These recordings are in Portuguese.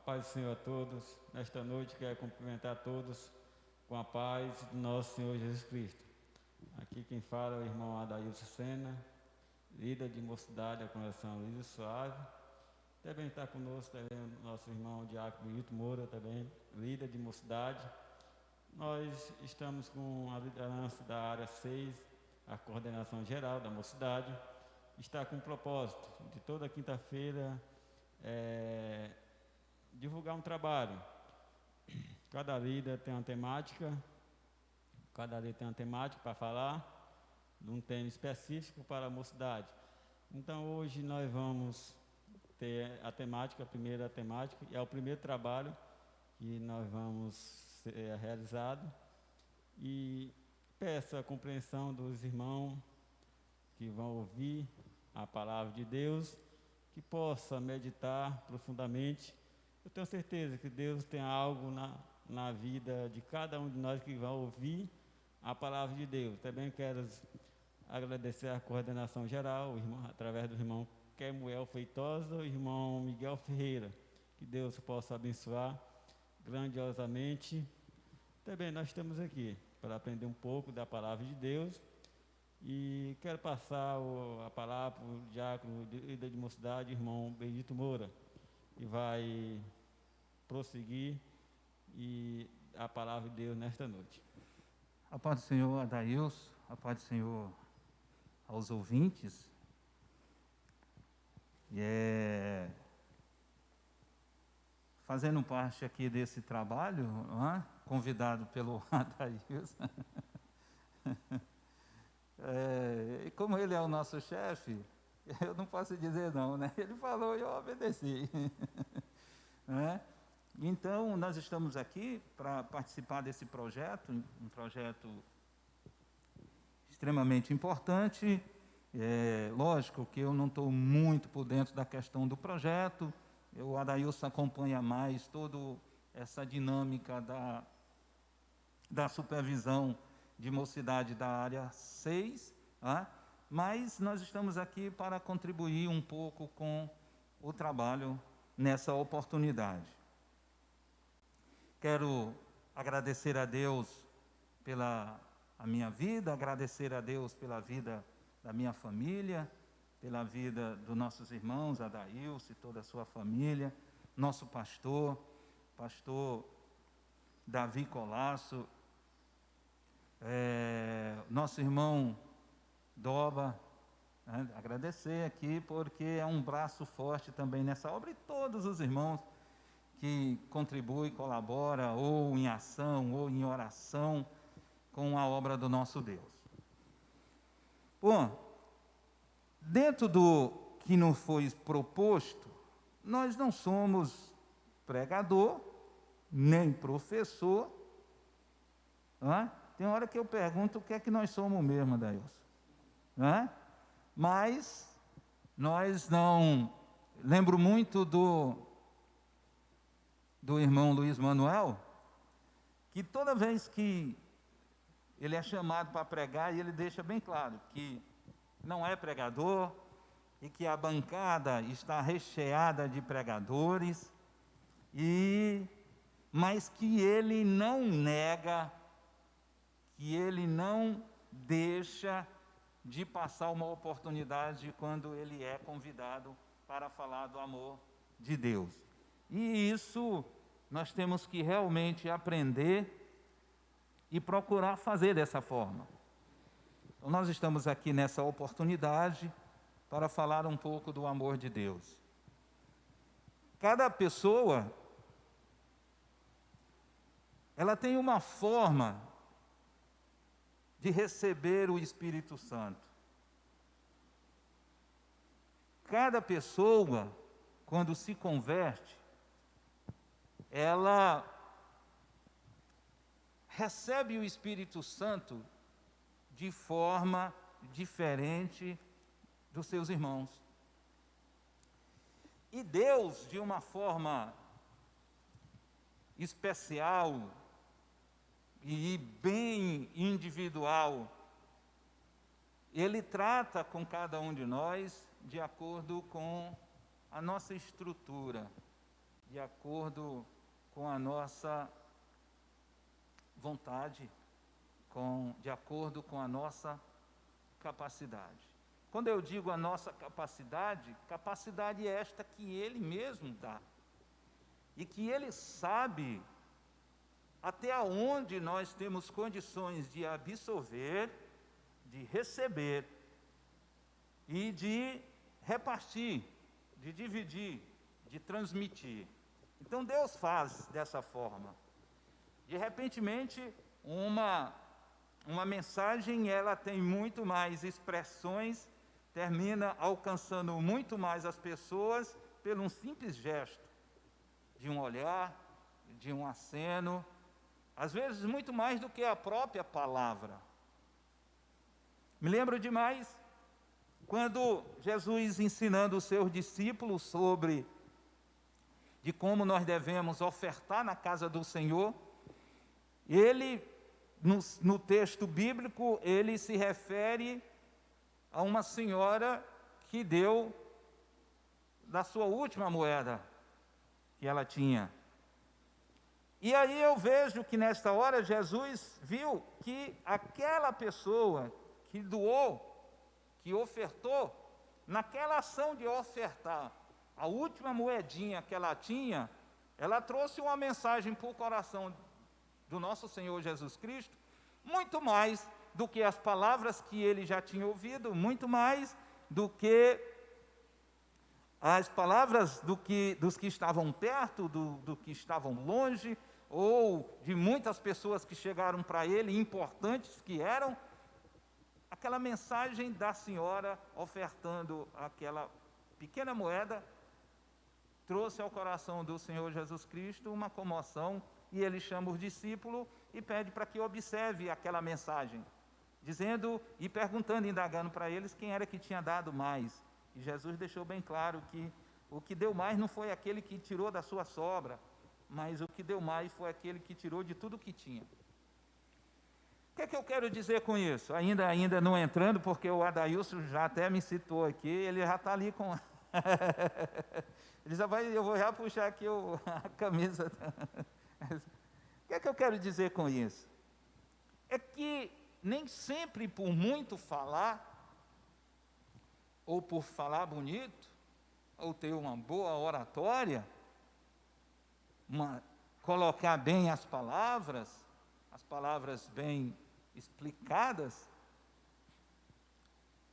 paz do Senhor a todos. Nesta noite quero cumprimentar a todos com a paz do nosso Senhor Jesus Cristo. Aqui quem fala é o irmão Adailson Sena, líder de mocidade da Congregação Luiz Suave. Também está conosco também o nosso irmão Diácono Hilton Moura, também líder de mocidade. Nós estamos com a liderança da área 6, a coordenação geral da mocidade. Está com o propósito de toda quinta-feira divulgar um trabalho. Cada líder tem uma temática, para falar de um tema específico para a mocidade. Então hoje nós vamos ter a temática, a primeira temática, e é o primeiro trabalho que nós vamos ser realizado. E peço a compreensão dos irmãos que vão ouvir a palavra de Deus, que possa meditar profundamente. Eu tenho certeza que Deus tem algo na vida de cada um de nós que vai ouvir a palavra de Deus. Também quero agradecer a coordenação geral, através do irmão Kemuel Feitosa e o irmão Miguel Ferreira. Que Deus possa abençoar grandiosamente. Também nós estamos aqui para aprender um pouco da palavra de Deus. E quero passar a palavra para o diácono de mocidade, irmão Benedito Moura, que vai prosseguir e a palavra de Deus nesta noite. A paz do Senhor, Adailson, a paz do Senhor aos ouvintes. Fazendo parte aqui desse trabalho, convidado pelo Adailson. E como ele é o nosso chefe, eu não posso dizer não, né? Ele falou e eu obedeci. Então, nós estamos aqui para participar desse projeto, um projeto extremamente importante. Lógico que eu não estou muito por dentro da questão do projeto, o Adailson acompanha mais toda essa dinâmica da supervisão de mocidade da área 6, mas nós estamos aqui para contribuir um pouco com o trabalho nessa oportunidade. Quero agradecer a Deus pela minha vida, agradecer a Deus pela vida da minha família, pela vida dos nossos irmãos, Adailson e toda a sua família, nosso pastor Davi Colasso, nosso irmão Doba, agradecer aqui porque é um braço forte também nessa obra, e todos os irmãos que contribuem, colaboram, ou em ação, ou em oração, com a obra do nosso Deus. Bom, dentro do que nos foi proposto, nós não somos pregador, nem professor. Tem hora que eu pergunto o que é que nós somos mesmo, Adailson. Mas nós não... Lembro muito do irmão Luiz Manuel, que toda vez que ele é chamado para pregar, ele deixa bem claro que não é pregador e que a bancada está recheada de pregadores, mas que ele não nega, que ele não deixa de passar uma oportunidade quando ele é convidado para falar do amor de Deus. E isso nós temos que realmente aprender e procurar fazer dessa forma. Então, nós estamos aqui nessa oportunidade para falar um pouco do amor de Deus. Cada pessoa, ela tem uma forma de receber o Espírito Santo. Cada pessoa, quando se converte, ela recebe o Espírito Santo de forma diferente dos seus irmãos. E Deus, de uma forma especial e bem individual, Ele trata com cada um de nós de acordo com a nossa estrutura. de acordo com a nossa vontade, de acordo com a nossa capacidade. Quando eu digo a nossa capacidade, capacidade é esta que Ele mesmo dá. E que Ele sabe até onde nós temos condições de absorver, de receber e de repartir, de dividir, de transmitir. Então Deus faz dessa forma. De repentemente, uma mensagem, ela tem muito mais expressões, termina alcançando muito mais as pessoas por um simples gesto, de um olhar, de um aceno, às vezes muito mais do que a própria palavra. Me lembro demais quando Jesus ensinando os seus discípulos de como nós devemos ofertar na casa do Senhor, ele, no texto bíblico, ele se refere a uma senhora que deu da sua última moeda que ela tinha. E aí eu vejo que nesta hora Jesus viu que aquela pessoa que doou, que ofertou, naquela ação de ofertar a última moedinha que ela tinha, ela trouxe uma mensagem para o coração do nosso Senhor Jesus Cristo, muito mais do que as palavras que ele já tinha ouvido, muito mais do que as palavras dos que estavam perto, do que estavam longe, ou de muitas pessoas que chegaram para ele, importantes que eram, aquela mensagem da senhora ofertando aquela pequena moeda, trouxe ao coração do Senhor Jesus Cristo uma comoção, e ele chama os discípulos e pede para que observe aquela mensagem, dizendo e perguntando, indagando para eles quem era que tinha dado mais. E Jesus deixou bem claro que o que deu mais não foi aquele que tirou da sua sobra, mas o que deu mais foi aquele que tirou de tudo que tinha. O que é que eu quero dizer com isso? Ainda não entrando, porque o Adailson já até me citou aqui, ele já está ali com... eu vou já puxar aqui a camisa. O que é que eu quero dizer com isso? É que nem sempre por muito falar, ou por falar bonito, ou ter uma boa oratória, colocar bem as palavras bem explicadas,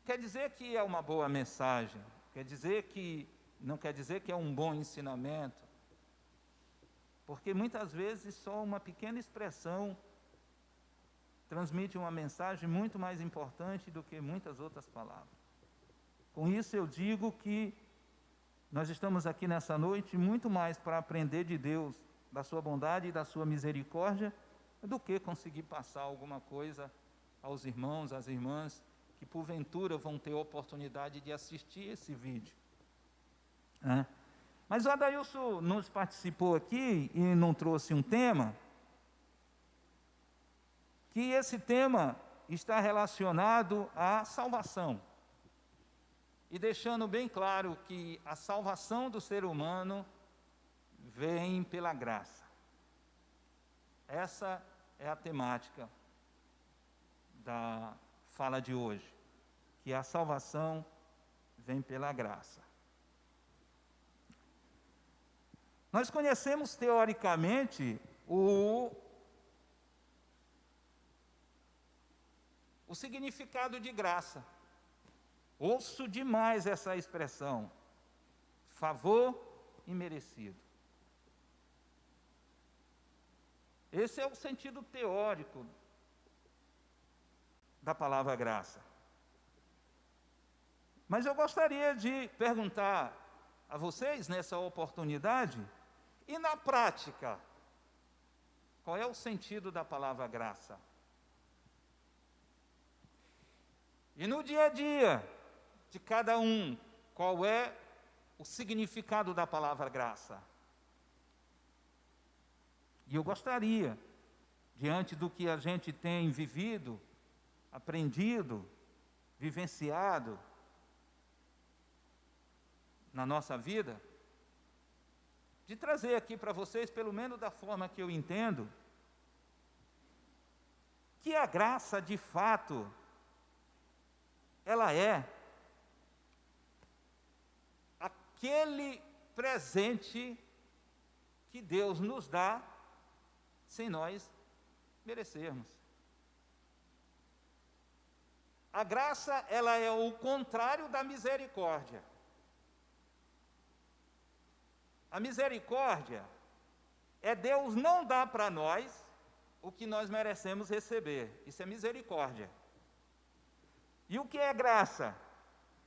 quer dizer que é uma boa mensagem, não quer dizer que é um bom ensinamento, porque muitas vezes só uma pequena expressão transmite uma mensagem muito mais importante do que muitas outras palavras. Com isso eu digo que nós estamos aqui nessa noite muito mais para aprender de Deus, da sua bondade e da sua misericórdia, do que conseguir passar alguma coisa aos irmãos, às irmãs, que porventura vão ter a oportunidade de assistir esse vídeo. Mas o Adailson nos participou aqui e não trouxe um tema, que esse tema está relacionado à salvação. E deixando bem claro que a salvação do ser humano vem pela graça. Essa é a temática da fala de hoje, que a salvação vem pela graça. Nós conhecemos teoricamente o significado de graça. Ouço demais essa expressão, favor imerecido. Esse é o sentido teórico da palavra graça. Mas eu gostaria de perguntar a vocês, nessa oportunidade, e na prática, qual é o sentido da palavra graça? E no dia a dia de cada um, qual é o significado da palavra graça? E eu gostaria, diante do que a gente tem vivido, aprendido, vivenciado na nossa vida, de trazer aqui para vocês, pelo menos da forma que eu entendo, que a graça, de fato, ela é aquele presente que Deus nos dá sem nós merecermos. A graça, ela é o contrário da misericórdia. A misericórdia é Deus não dar para nós o que nós merecemos receber. Isso é misericórdia. E o que é graça?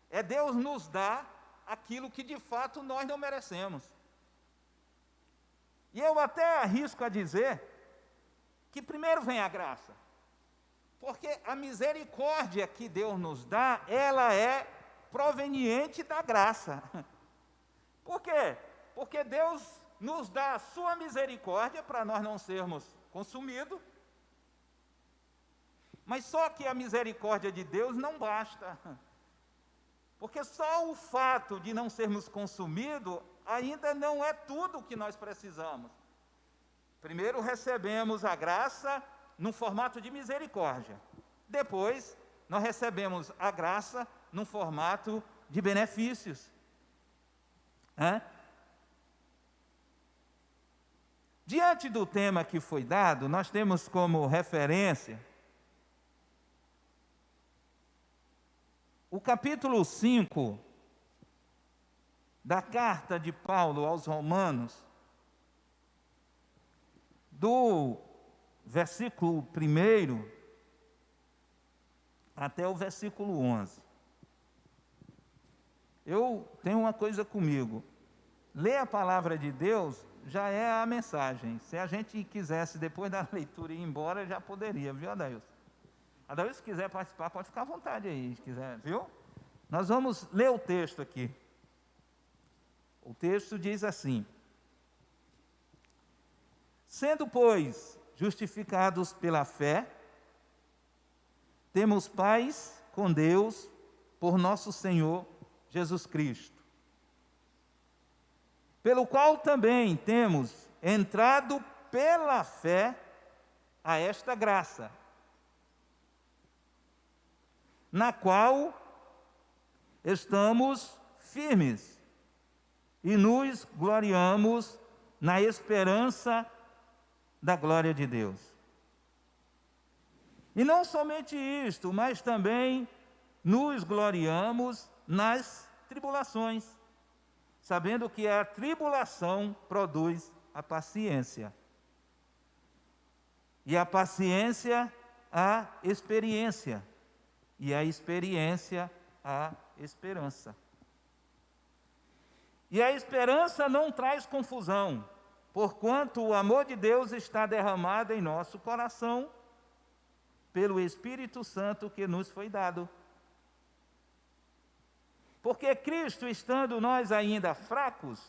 É Deus nos dar aquilo que de fato nós não merecemos. E eu até arrisco a dizer que primeiro vem a graça. Porque a misericórdia que Deus nos dá, ela é proveniente da graça. Por quê? Porque Deus nos dá a sua misericórdia para nós não sermos consumidos. Mas só que a misericórdia de Deus não basta. Porque só o fato de não sermos consumidos ainda não é tudo o que nós precisamos. Primeiro recebemos a graça num formato de misericórdia. Depois, nós recebemos a graça num formato de benefícios. Diante do tema que foi dado, nós temos como referência o capítulo 5 da carta de Paulo aos Romanos, do versículo 1 até o versículo 11. Eu tenho uma coisa comigo. Ler a palavra de Deus já é a mensagem. Se a gente quisesse, depois da leitura, ir embora, já poderia, viu, Adailson? Adailson, se quiser participar, pode ficar à vontade aí, se quiser, viu? Nós vamos ler o texto aqui. O texto diz assim: sendo, pois, justificados pela fé, temos paz com Deus por nosso Senhor Jesus Cristo, pelo qual também temos entrado pela fé a esta graça, na qual estamos firmes e nos gloriamos na esperança da glória de Deus. E não somente isto, mas também nos gloriamos nas tribulações, sabendo que a tribulação produz a paciência. E a paciência, a experiência. E a experiência, a esperança. E a esperança não traz confusão, porquanto o amor de Deus está derramado em nosso coração pelo Espírito Santo que nos foi dado. Porque Cristo, estando nós ainda fracos,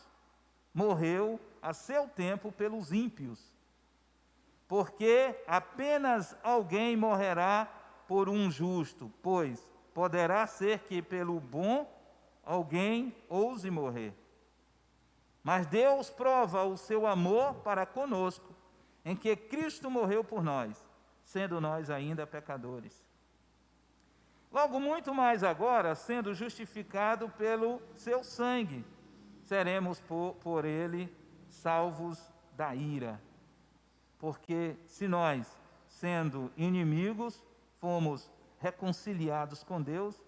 morreu a seu tempo pelos ímpios. Porque apenas alguém morrerá por um justo, pois poderá ser que pelo bom alguém ouse morrer. Mas Deus prova o seu amor para conosco, em que Cristo morreu por nós, sendo nós ainda pecadores. Logo, muito mais agora, sendo justificado pelo seu sangue, seremos por ele salvos da ira. Porque se nós, sendo inimigos, fomos reconciliados com Deus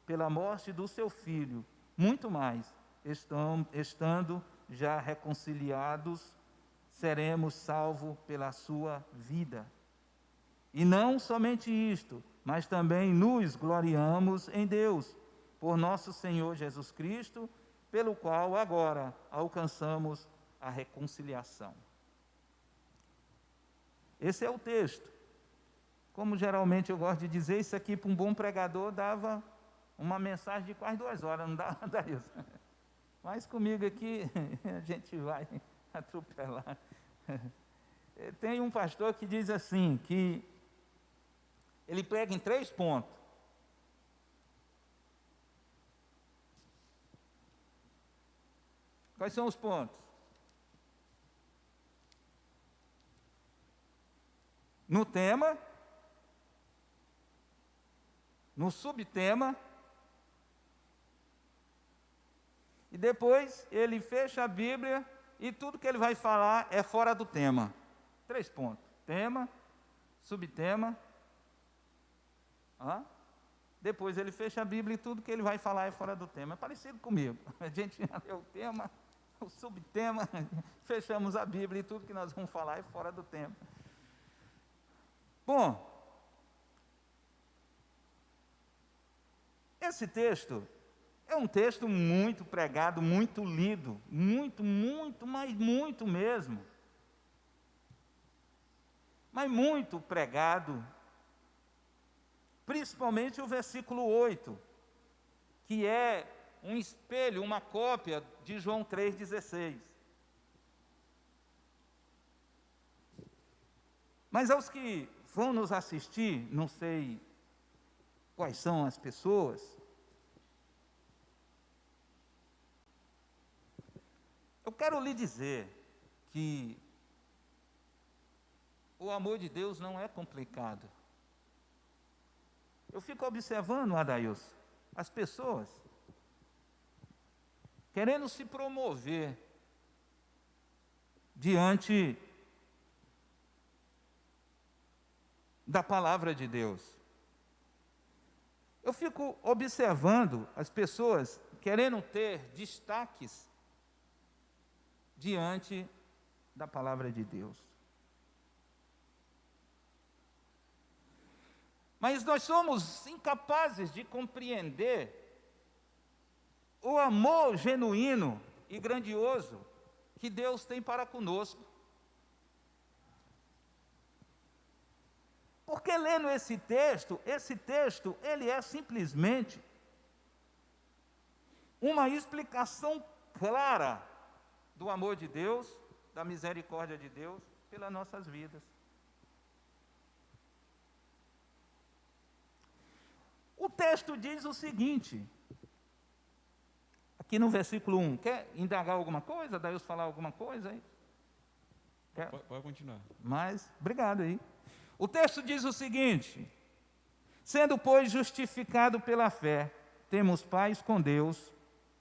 pela morte do seu Filho, muito mais, estando já reconciliados, seremos salvos pela sua vida. E não somente isto, mas também nos gloriamos em Deus, por nosso Senhor Jesus Cristo, pelo qual agora alcançamos a reconciliação. Esse é o texto. Como geralmente eu gosto de dizer, isso aqui para um bom pregador dava uma mensagem de quase 2 horas, não dá isso. Mas comigo aqui a gente vai atropelar. Tem um pastor que diz assim, que ele prega em 3 pontos. Quais são os pontos? no tema, no subtema, e depois ele fecha a Bíblia e tudo que ele vai falar é fora do tema. 3 pontos: tema, subtema. Depois ele fecha a Bíblia e tudo que ele vai falar é fora do tema. É parecido comigo. A gente já leu o tema, o subtema, fechamos a Bíblia e tudo que nós vamos falar é fora do tema. Bom, esse texto é um texto muito pregado, muito lido, muito, mas muito mesmo. Mas muito pregado, principalmente o versículo 8, que é um espelho, uma cópia de João 3,16. Mas aos que vão nos assistir, não sei quais são as pessoas, eu quero lhe dizer que o amor de Deus não é complicado. Eu fico observando, Adailson, as pessoas querendo se promover diante da palavra de Deus. Eu fico observando as pessoas querendo ter destaques diante da palavra de Deus. Mas nós somos incapazes de compreender o amor genuíno e grandioso que Deus tem para conosco. Porque lendo esse texto, ele é simplesmente uma explicação clara do amor de Deus, da misericórdia de Deus pelas nossas vidas. O texto diz o seguinte, aqui no versículo 1, quer indagar alguma coisa? Daí eu falar alguma coisa aí? Pode continuar. Mas, obrigado aí. O texto diz o seguinte: sendo, pois, justificado pela fé, temos paz com Deus,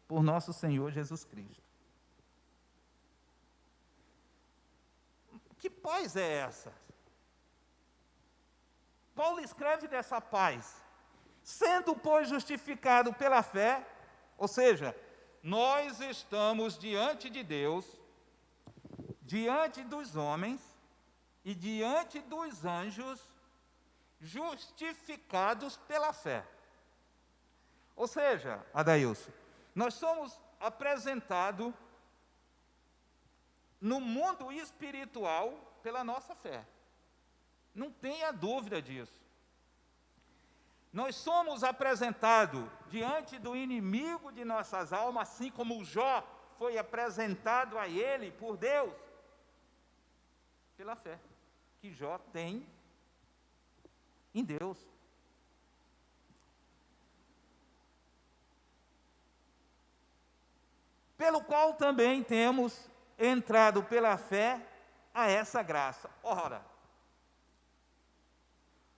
por nosso Senhor Jesus Cristo. Que paz é essa? Paulo escreve dessa paz. Sendo, pois, justificado pela fé, ou seja, nós estamos diante de Deus, diante dos homens e diante dos anjos, justificados pela fé. Ou seja, Adailson, nós somos apresentados no mundo espiritual pela nossa fé. Não tenha dúvida disso. Nós somos apresentados diante do inimigo de nossas almas, assim como Jó foi apresentado a ele por Deus, pela fé que Jó tem em Deus. Pelo qual também temos entrado pela fé a essa graça. Ora,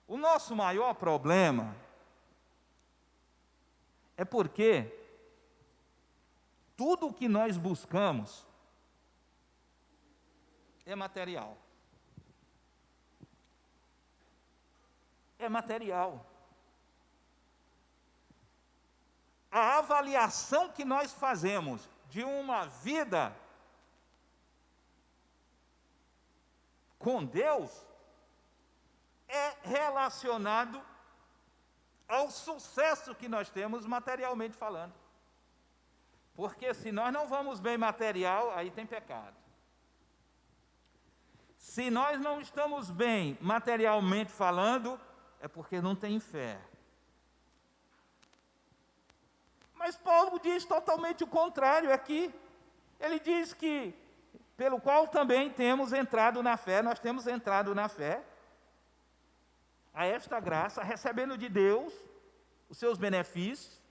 o nosso maior problema é porque tudo o que nós buscamos é material. É material. A avaliação que nós fazemos de uma vida com Deus é relacionado ao sucesso que nós temos materialmente falando. Porque se nós não vamos bem material, aí tem pecado. Se nós não estamos bem materialmente falando, é porque não tem fé. Mas Paulo diz totalmente o contrário aqui. Ele diz que, pelo qual também temos entrado na fé, nós temos entrado na fé, a esta graça, recebendo de Deus os seus benefícios,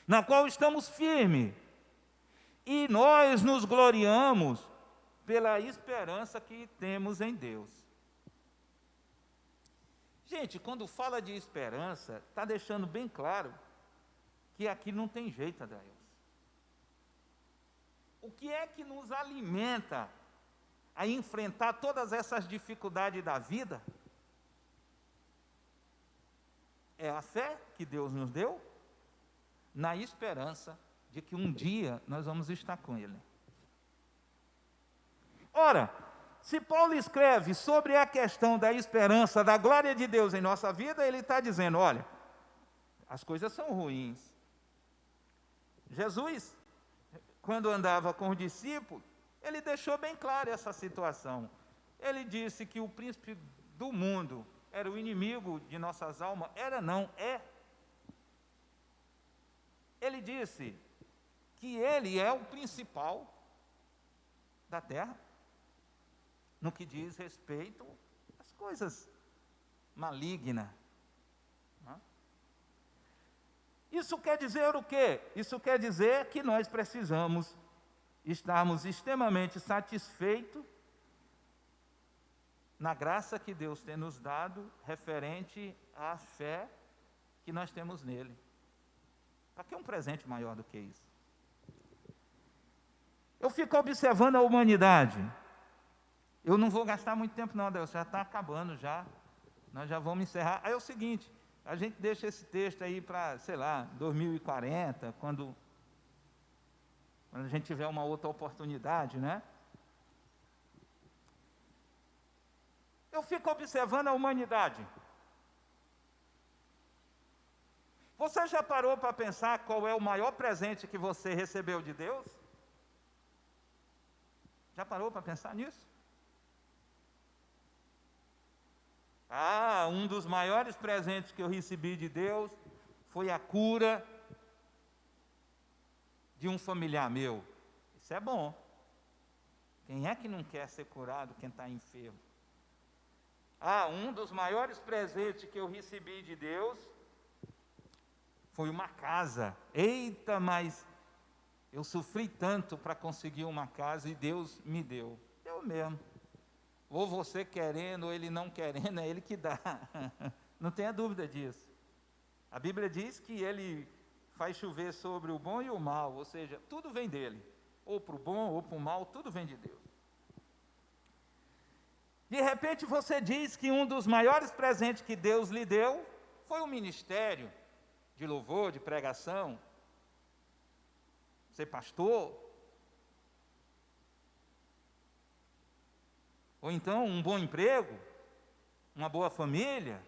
na qual estamos firmes, e nós nos gloriamos pela esperança que temos em Deus. Gente, quando fala de esperança, está deixando bem claro que aqui não tem jeito, Adailson. O que é que nos alimenta a enfrentar todas essas dificuldades da vida? É a fé que Deus nos deu, na esperança de que um dia nós vamos estar com Ele. Ora, se Paulo escreve sobre a questão da esperança, da glória de Deus em nossa vida, ele está dizendo, olha, as coisas são ruins. Jesus, quando andava com os discípulos, ele deixou bem claro essa situação. Ele disse que o príncipe do mundo era o inimigo de nossas almas. Era não, é. Ele disse que ele é o principal da terra, no que diz respeito às coisas malignas. Isso quer dizer o quê? Isso quer dizer que nós precisamos estarmos extremamente satisfeitos na graça que Deus tem nos dado referente à fé que nós temos nele. Para que um presente maior do que isso? Eu fico observando a humanidade. Eu não vou gastar muito tempo não, Deus, já está acabando já. Nós já vamos encerrar. Aí é o seguinte, a gente deixa esse texto aí para, sei lá, 2040, quando a gente tiver uma outra oportunidade, né? Eu fico observando a humanidade. Você já parou para pensar qual é o maior presente que você recebeu de Deus? Já parou para pensar nisso? Um dos maiores presentes que eu recebi de Deus foi a cura de um familiar meu. Isso é bom. Quem é que não quer ser curado, quem está enfermo? Um dos maiores presentes que eu recebi de Deus foi uma casa. Eita, mas eu sofri tanto para conseguir uma casa e Deus me deu. Eu mesmo. Ou você querendo, ou ele não querendo, é ele que dá. Não tenha dúvida disso. A Bíblia diz que ele faz chover sobre o bom e o mal, ou seja, tudo vem dele. Ou para o bom, ou para o mal, tudo vem de Deus. De repente você diz que um dos maiores presentes que Deus lhe deu foi o ministério de louvor, de pregação, ser pastor, ou então um bom emprego, uma boa família,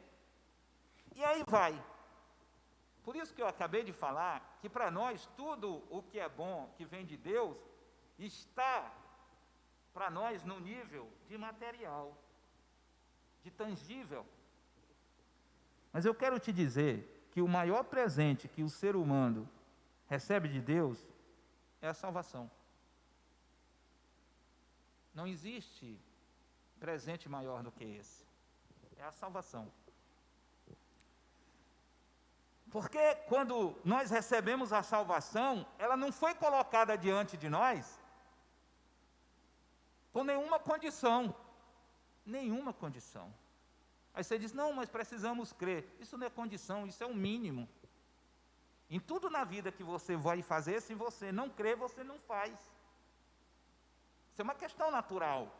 e aí vai. Por isso que eu acabei de falar que para nós tudo o que é bom, que vem de Deus, está para nós no nível de material, de tangível. Mas eu quero te dizer que o maior presente que o ser humano recebe de Deus é a salvação. Não existe presente maior do que esse. É a salvação. Porque quando nós recebemos a salvação, ela não foi colocada diante de nós com nenhuma condição. Nenhuma condição. Aí você diz, não, mas precisamos crer. Isso não é condição, isso é o mínimo. Em tudo na vida que você vai fazer, se você não crer, você não faz. Isso é uma questão natural.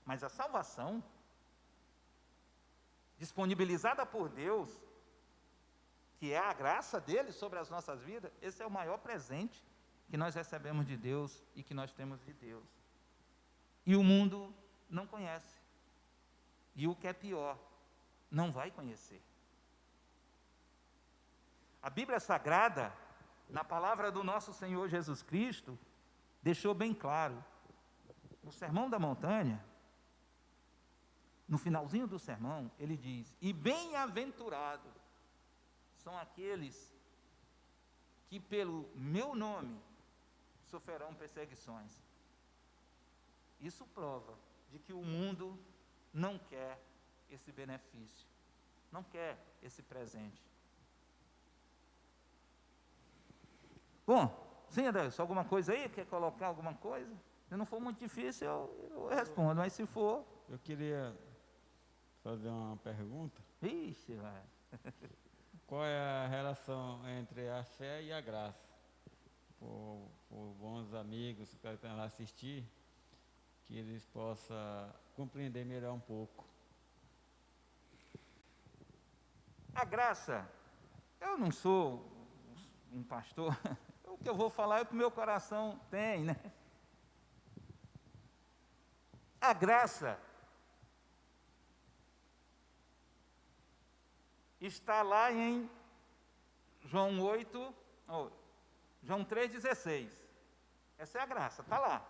Mas a salvação, disponibilizada por Deus, que é a graça dele sobre as nossas vidas, esse é o maior presente que nós recebemos de Deus e que nós temos de Deus. E o mundo não conhece. E o que é pior, não vai conhecer. A Bíblia Sagrada, na palavra do nosso Senhor Jesus Cristo, deixou bem claro. No Sermão da Montanha, no finalzinho do sermão, ele diz, e bem-aventurados são aqueles que pelo meu nome sofrerão perseguições. Isso prova de que o mundo não quer esse benefício, não quer esse presente. Bom, sim, Adelson, alguma coisa aí? Quer colocar alguma coisa? Se não for muito difícil, eu respondo, mas se for... Eu queria fazer uma pergunta. Ixi, vai. Qual é a relação entre a fé e a graça? Por bons amigos que estão lá assistir, que eles possam compreender melhor um pouco. A graça, eu não sou um pastor, o que eu vou falar é o que o meu coração tem, né? A graça está lá em João 8, João 3,16. Essa é a graça, está lá.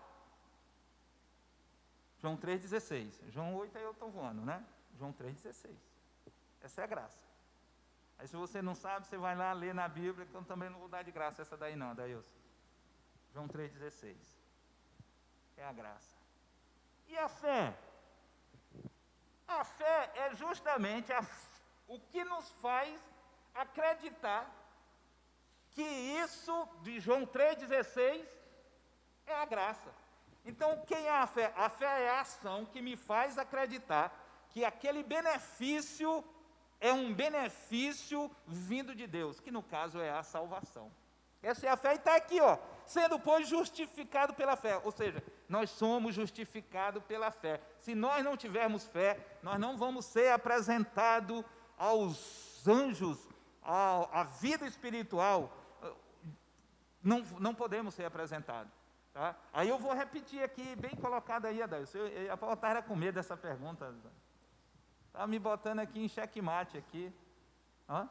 João 3,16. João 8 aí eu estou voando, né? João 3,16. Essa é a graça. Aí se você não sabe, você vai lá ler na Bíblia, que eu também não vou dar de graça essa daí não, Daílson. João 3,16. É a graça. E a fé? A fé é justamente o que nos faz acreditar que isso de João 3,16 é a graça. Então, quem é a fé? A fé é a ação que me faz acreditar que aquele benefício é um benefício vindo de Deus, que no caso é a salvação. Essa é a fé e está aqui, ó, sendo, pois, justificado pela fé. Ou seja, nós somos justificados pela fé. Se nós não tivermos fé, nós não vamos ser apresentados aos anjos, à vida espiritual. Não podemos ser apresentados. Tá? Aí eu vou repetir aqui, bem colocado aí, Adailson. A Paula estava com medo dessa pergunta. Estava me botando aqui em xeque-mate aqui. Hã?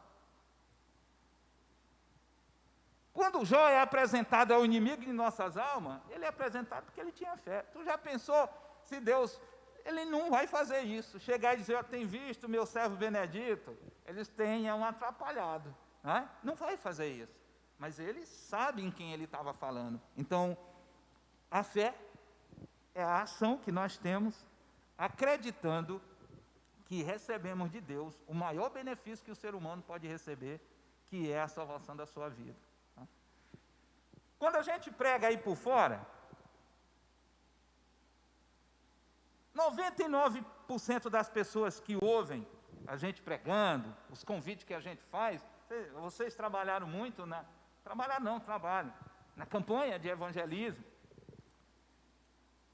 Quando Jó é apresentado ao inimigo de nossas almas, ele é apresentado porque ele tinha fé. Tu já pensou se Deus, ele não vai fazer isso, chegar e dizer, tem visto meu servo Benedito? Eles tenham atrapalhado. Né? Não vai fazer isso. Mas ele sabe em quem ele estava falando. Então, a fé é a ação que nós temos acreditando que recebemos de Deus o maior benefício que o ser humano pode receber, que é a salvação da sua vida. Quando a gente prega aí por fora, 99% das pessoas que ouvem a gente pregando, os convites que a gente faz, vocês trabalharam muito trabalham na campanha de evangelismo.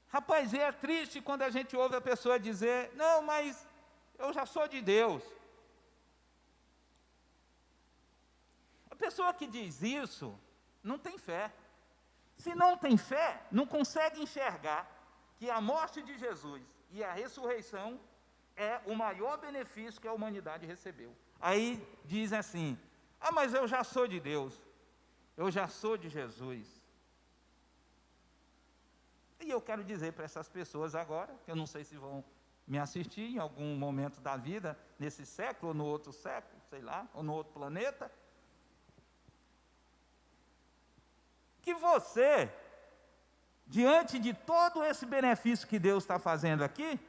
Rapaz, é triste quando a gente ouve a pessoa dizer, não, mas eu já sou de Deus. A pessoa que diz isso, não tem fé. Se não tem fé, não consegue enxergar que a morte de Jesus e a ressurreição é o maior benefício que a humanidade recebeu. Aí diz assim, mas eu já sou de Deus, eu já sou de Jesus. E eu quero dizer para essas pessoas agora, que eu não sei se vão me assistir em algum momento da vida, nesse século, ou no outro século, sei lá, ou no outro planeta, que você, diante de todo esse benefício que Deus está fazendo aqui,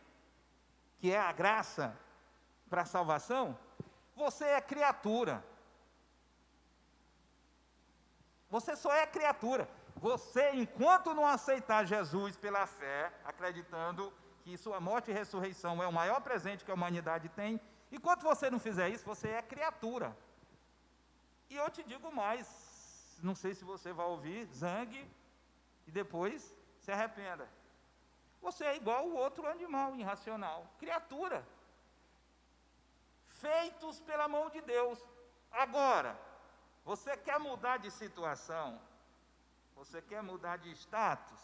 que é a graça para a salvação, você é criatura. Você só é criatura. Você, enquanto não aceitar Jesus pela fé, acreditando que sua morte e ressurreição é o maior presente que a humanidade tem, enquanto você não fizer isso, você é criatura. E eu te digo mais, não sei se você vai ouvir, zangue e depois se arrependa. Você é igual o outro animal irracional, criatura, feitos pela mão de Deus. Agora, você quer mudar de situação, você quer mudar de status,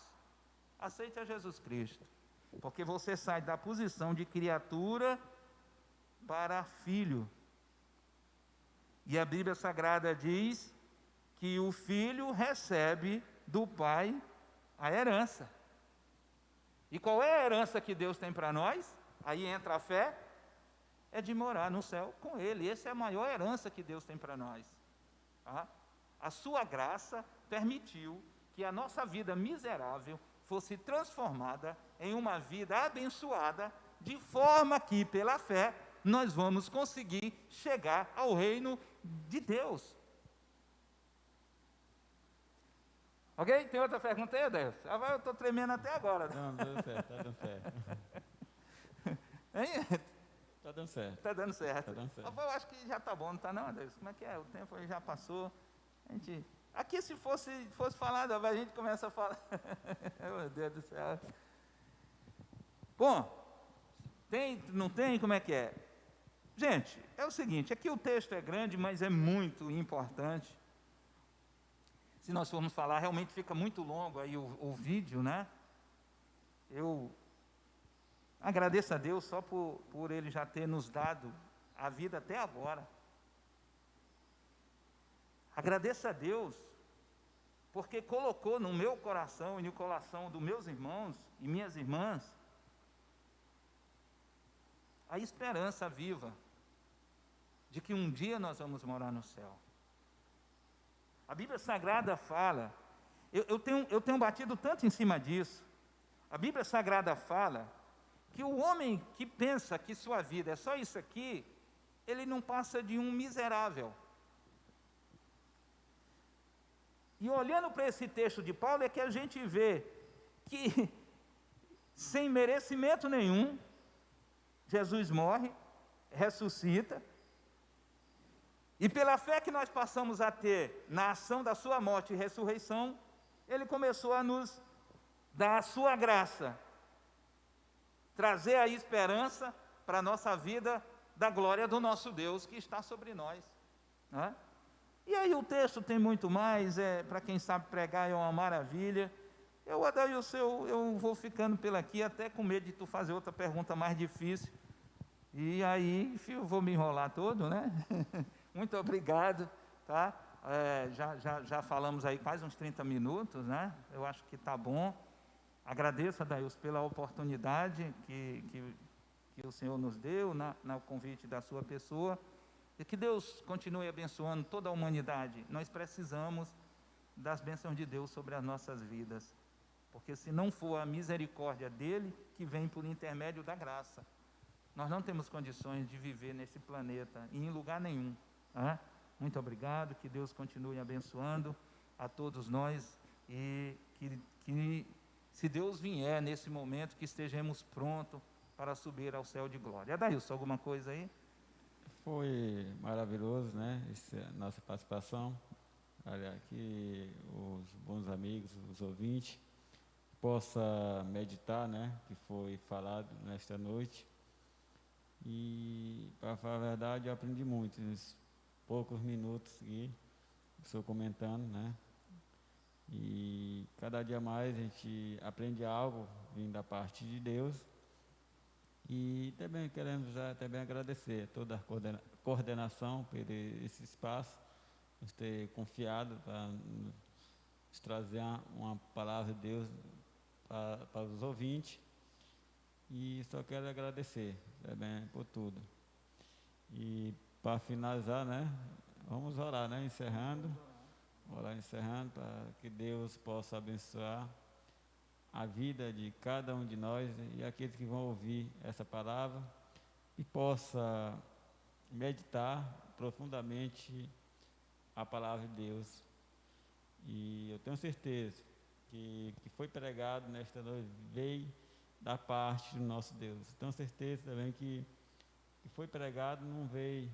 aceite a Jesus Cristo, porque você sai da posição de criatura para filho. E a Bíblia Sagrada diz que o filho recebe do pai a herança. E qual é a herança que Deus tem para nós? Aí entra a fé, é de morar no céu com Ele. Essa é a maior herança que Deus tem para nós. Tá? A sua graça permitiu que a nossa vida miserável fosse transformada em uma vida abençoada, de forma que, pela fé, nós vamos conseguir chegar ao reino de Deus. Ok? Tem outra pergunta aí, Deus? Eu estou tremendo até agora. Não, deu certo, está dando certo. Hein? Está dando certo. Está dando certo. Tá dando certo. Eu acho que já está bom, não está não, Deus? Como é que é? O tempo aí já passou. Aqui se fosse falado, a gente começa a falar. Meu Deus do céu. Bom, não tem? Como é que é? Gente, é o seguinte, aqui o texto é grande, mas é muito importante. Se nós formos falar, realmente fica muito longo aí o vídeo, né? Eu agradeço a Deus só por Ele já ter nos dado a vida até agora. Agradeço a Deus porque colocou no meu coração e no coração dos meus irmãos e minhas irmãs a esperança viva de que um dia nós vamos morar no céu. A Bíblia Sagrada fala, eu tenho batido tanto em cima disso, a Bíblia Sagrada fala que o homem que pensa que sua vida é só isso aqui, ele não passa de um miserável. E olhando para esse texto de Paulo é que a gente vê que, sem merecimento nenhum, Jesus morre, ressuscita, e pela fé que nós passamos a ter na ação da sua morte e ressurreição, Ele começou a nos dar a sua graça, trazer a esperança para a nossa vida da glória do nosso Deus que está sobre nós, né? E aí o texto tem muito mais, para quem sabe pregar é uma maravilha. Eu vou ficando por aqui, até com medo de tu fazer outra pergunta mais difícil, e aí eu vou me enrolar todo, né? Muito obrigado, tá? Já falamos aí quase uns 30 minutos, né? Eu acho que está bom. Agradeço a Deus pela oportunidade que o Senhor nos deu no convite da sua pessoa, e que Deus continue abençoando toda a humanidade. Nós precisamos das bênçãos de Deus sobre as nossas vidas, porque se não for a misericórdia dEle, que vem por intermédio da graça, nós não temos condições de viver nesse planeta, e em lugar nenhum. Muito obrigado, que Deus continue abençoando a todos nós, e que se Deus vier nesse momento, que estejamos prontos para subir ao céu de glória. Adailson, alguma coisa aí? Foi maravilhoso, né? Nossa participação. Olha, que os bons amigos, os ouvintes, possa meditar, né? Que foi falado nesta noite. E, para falar a verdade, eu aprendi muito nesses poucos minutos aqui, o senhor comentando, né? E cada dia mais a gente aprende algo vindo da parte de Deus. E também queremos também agradecer toda a coordenação por esse espaço, por ter confiado para nos trazer uma palavra de Deus para os ouvintes. E só quero agradecer também por tudo. E para finalizar, né, vamos orar, né, encerrando para que Deus possa abençoar a vida de cada um de nós e aqueles que vão ouvir essa palavra, e possa meditar profundamente a palavra de Deus. E eu tenho certeza que foi pregado nesta noite veio da parte do nosso Deus. Tenho certeza também que foi pregado não veio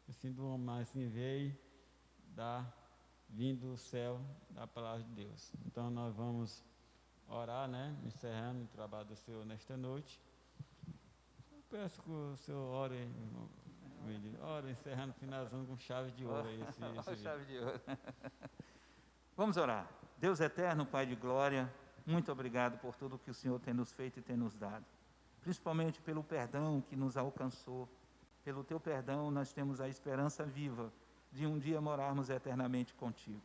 assim do homem, mas sim veio vindo do céu da palavra de Deus. Então nós vamos orar, né? Encerrando o trabalho do Senhor nesta noite. Eu peço que o Senhor ore, encerrando, finalizando com chave de ouro. Chave de ouro. Vamos orar. Deus eterno, Pai de glória, muito obrigado por tudo que o Senhor tem nos feito e tem nos dado, principalmente pelo perdão que nos alcançou. Pelo teu perdão nós temos a esperança viva de um dia morarmos eternamente contigo.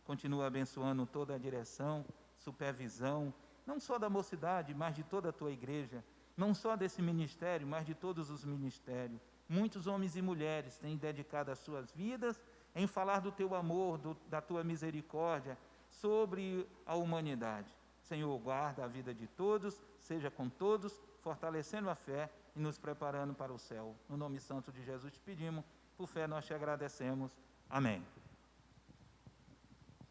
Continua abençoando toda a direção, supervisão, não só da mocidade, mas de toda a tua igreja, não só desse ministério, mas de todos os ministérios. Muitos homens e mulheres têm dedicado as suas vidas em falar do teu amor, da tua misericórdia sobre a humanidade. Senhor, guarda a vida de todos, seja com todos, fortalecendo a fé e nos preparando para o céu. No nome santo de Jesus te pedimos, por fé nós te agradecemos. Amém.